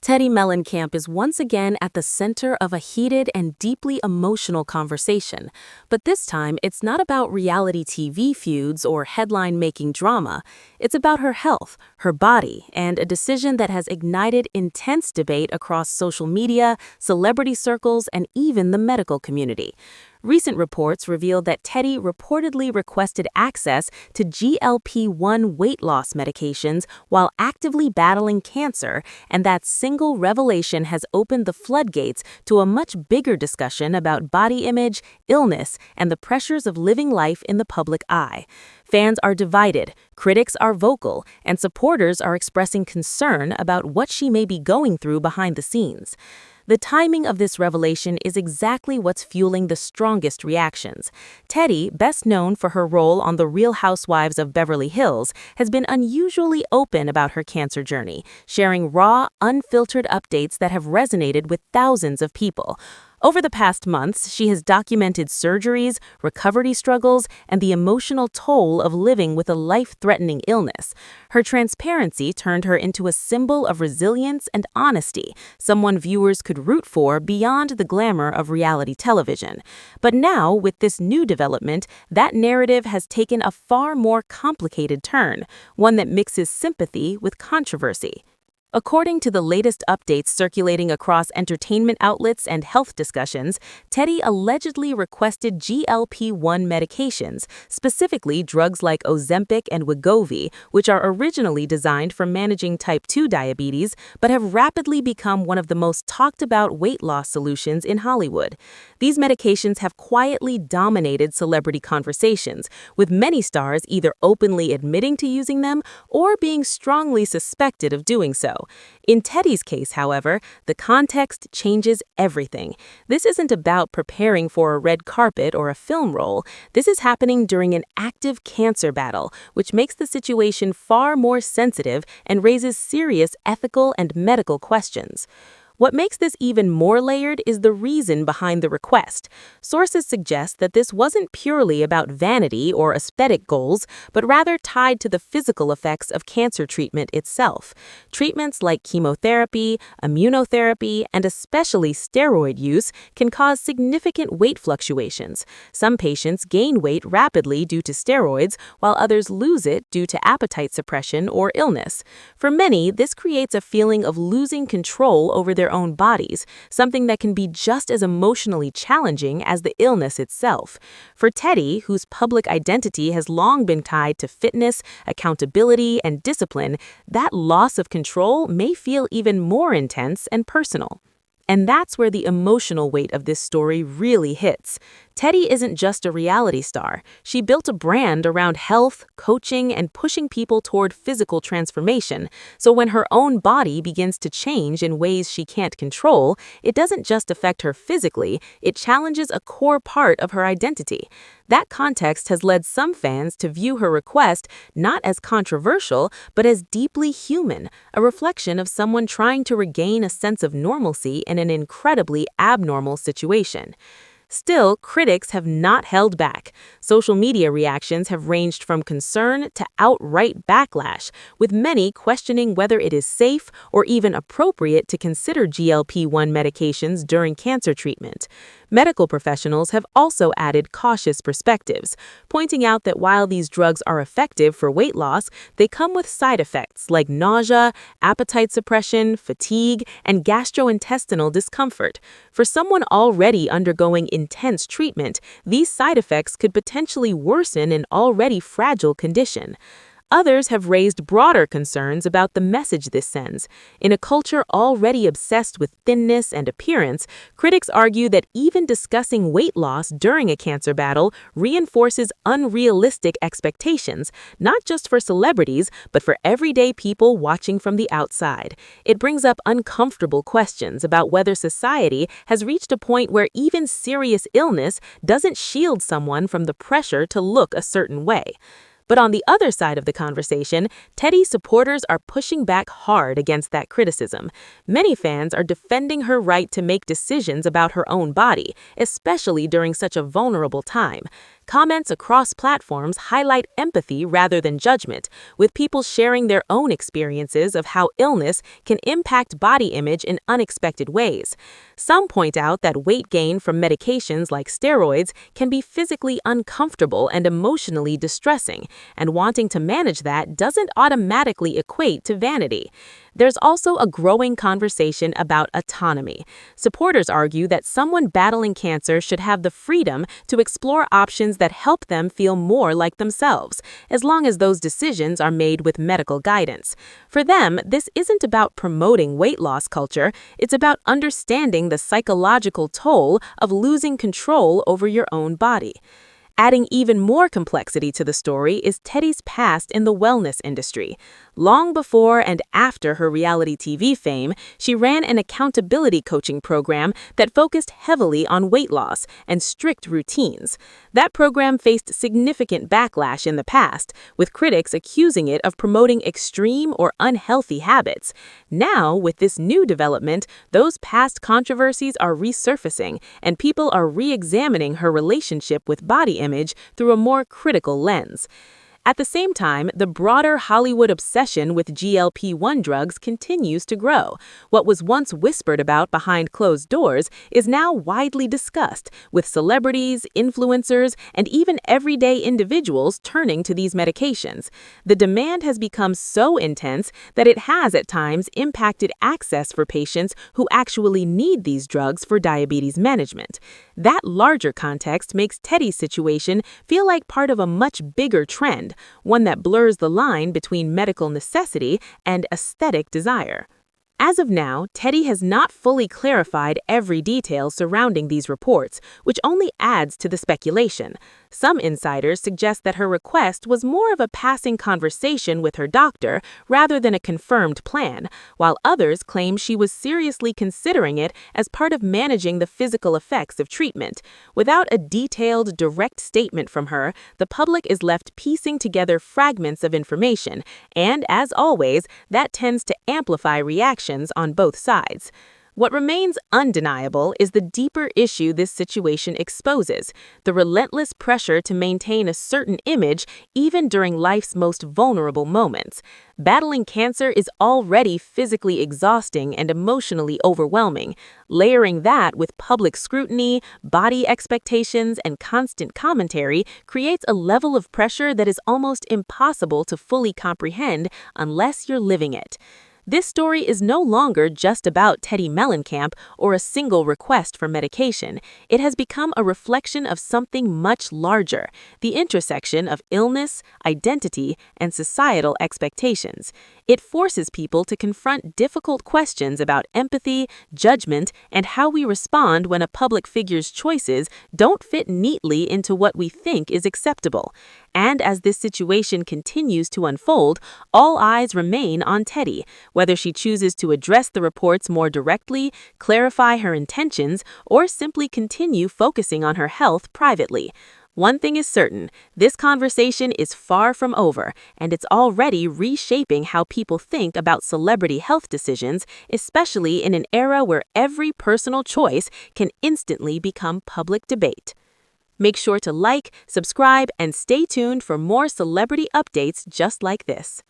Teddi Mellencamp is once again at the center of a heated and deeply emotional conversation. But this time, it's not about reality TV feuds or headline-making drama. It's about her health, her body, and a decision that has ignited intense debate across social media, celebrity circles, and even the medical community. Recent reports revealed that Teddi reportedly requested access to GLP-1 weight loss medications while actively battling cancer, and that single revelation has opened the floodgates to a much bigger discussion about body image, illness, and the pressures of living life in the public eye. Fans are divided, critics are vocal, and supporters are expressing concern about what she may be going through behind the scenes. The timing of this revelation is exactly what's fueling the strongest reactions. Teddi, best known for her role on The Real Housewives of Beverly Hills, has been unusually open about her cancer journey, sharing raw, unfiltered updates that have resonated with thousands of people. Over the past months, she has documented surgeries, recovery struggles, and the emotional toll of living with a life-threatening illness. Her transparency turned her into a symbol of resilience and honesty, someone viewers could root for beyond the glamour of reality television. But now, with this new development, that narrative has taken a far more complicated turn, one that mixes sympathy with controversy. According to the latest updates circulating across entertainment outlets and health discussions, Teddi allegedly requested GLP-1 medications, specifically drugs like Ozempic and Wegovy, which are originally designed for managing type 2 diabetes, but have rapidly become one of the most talked about weight loss solutions in Hollywood. These medications have quietly dominated celebrity conversations, with many stars either openly admitting to using them or being strongly suspected of doing so. In Teddi's case, however, the context changes everything. This isn't about preparing for a red carpet or a film role. This is happening during an active cancer battle, which makes the situation far more sensitive and raises serious ethical and medical questions. What makes this even more layered is the reason behind the request. Sources suggest that this wasn't purely about vanity or aesthetic goals, but rather tied to the physical effects of cancer treatment itself. Treatments like chemotherapy, immunotherapy, and especially steroid use can cause significant weight fluctuations. Some patients gain weight rapidly due to steroids, while others lose it due to appetite suppression or illness. For many, this creates a feeling of losing control over their own bodies, something that can be just as emotionally challenging as the illness itself. For Teddi, whose public identity has long been tied to fitness, accountability, and discipline, that loss of control may feel even more intense and personal. And that's where the emotional weight of this story really hits. Teddi isn't just a reality star. She built a brand around health, coaching, and pushing people toward physical transformation. So when her own body begins to change in ways she can't control, it doesn't just affect her physically, it challenges a core part of her identity. That context has led some fans to view her request not as controversial, but as deeply human, a reflection of someone trying to regain a sense of normalcy in an incredibly abnormal situation. Still, critics have not held back. Social media reactions have ranged from concern to outright backlash, with many questioning whether it is safe or even appropriate to consider GLP-1 medications during cancer treatment. Medical professionals have also added cautious perspectives, pointing out that while these drugs are effective for weight loss, they come with side effects like nausea, appetite suppression, fatigue, and gastrointestinal discomfort. For someone already undergoing intense treatment, these side effects could potentially worsen an already fragile condition. Others have raised broader concerns about the message this sends. In a culture already obsessed with thinness and appearance, critics argue that even discussing weight loss during a cancer battle reinforces unrealistic expectations, not just for celebrities, but for everyday people watching from the outside. It brings up uncomfortable questions about whether society has reached a point where even serious illness doesn't shield someone from the pressure to look a certain way. But on the other side of the conversation, Teddi supporters are pushing back hard against that criticism. Many fans are defending her right to make decisions about her own body, especially during such a vulnerable time. Comments across platforms highlight empathy rather than judgment, with people sharing their own experiences of how illness can impact body image in unexpected ways. Some point out that weight gain from medications like steroids can be physically uncomfortable and emotionally distressing, and wanting to manage that doesn't automatically equate to vanity. There's also a growing conversation about autonomy. Supporters argue that someone battling cancer should have the freedom to explore options that help them feel more like themselves, as long as those decisions are made with medical guidance. For them, this isn't about promoting weight loss culture, it's about understanding the psychological toll of losing control over your own body. Adding even more complexity to the story is Teddi's past in the wellness industry. Long before and after her reality TV fame, she ran an accountability coaching program that focused heavily on weight loss and strict routines. That program faced significant backlash in the past, with critics accusing it of promoting extreme or unhealthy habits. Now, with this new development, those past controversies are resurfacing, and people are re-examining her relationship with body image through a more critical lens. At the same time, the broader Hollywood obsession with GLP-1 drugs continues to grow. What was once whispered about behind closed doors is now widely discussed, with celebrities, influencers, and even everyday individuals turning to these medications. The demand has become so intense that it has at times impacted access for patients who actually need these drugs for diabetes management. That larger context makes Teddi's situation feel like part of a much bigger trend, one that blurs the line between medical necessity and aesthetic desire. As of now, Teddi has not fully clarified every detail surrounding these reports, which only adds to the speculation. Some insiders suggest that her request was more of a passing conversation with her doctor rather than a confirmed plan, while others claim she was seriously considering it as part of managing the physical effects of treatment. Without a detailed, direct statement from her, the public is left piecing together fragments of information, and as always, that tends to amplify reactions on both sides. What remains undeniable is the deeper issue this situation exposes: the relentless pressure to maintain a certain image even during life's most vulnerable moments. Battling cancer is already physically exhausting and emotionally overwhelming. Layering that with public scrutiny, body expectations, and constant commentary creates a level of pressure that is almost impossible to fully comprehend unless you're living it. This story is no longer just about Teddi Mellencamp or a single request for medication. It has become a reflection of something much larger: the intersection of illness, identity, and societal expectations. It forces people to confront difficult questions about empathy, judgment, and how we respond when a public figure's choices don't fit neatly into what we think is acceptable. And as this situation continues to unfold, all eyes remain on Teddi, whether she chooses to address the reports more directly, clarify her intentions, or simply continue focusing on her health privately. One thing is certain: this conversation is far from over, and it's already reshaping how people think about celebrity health decisions, especially in an era where every personal choice can instantly become public debate. Make sure to like, subscribe, and stay tuned for more celebrity updates just like this.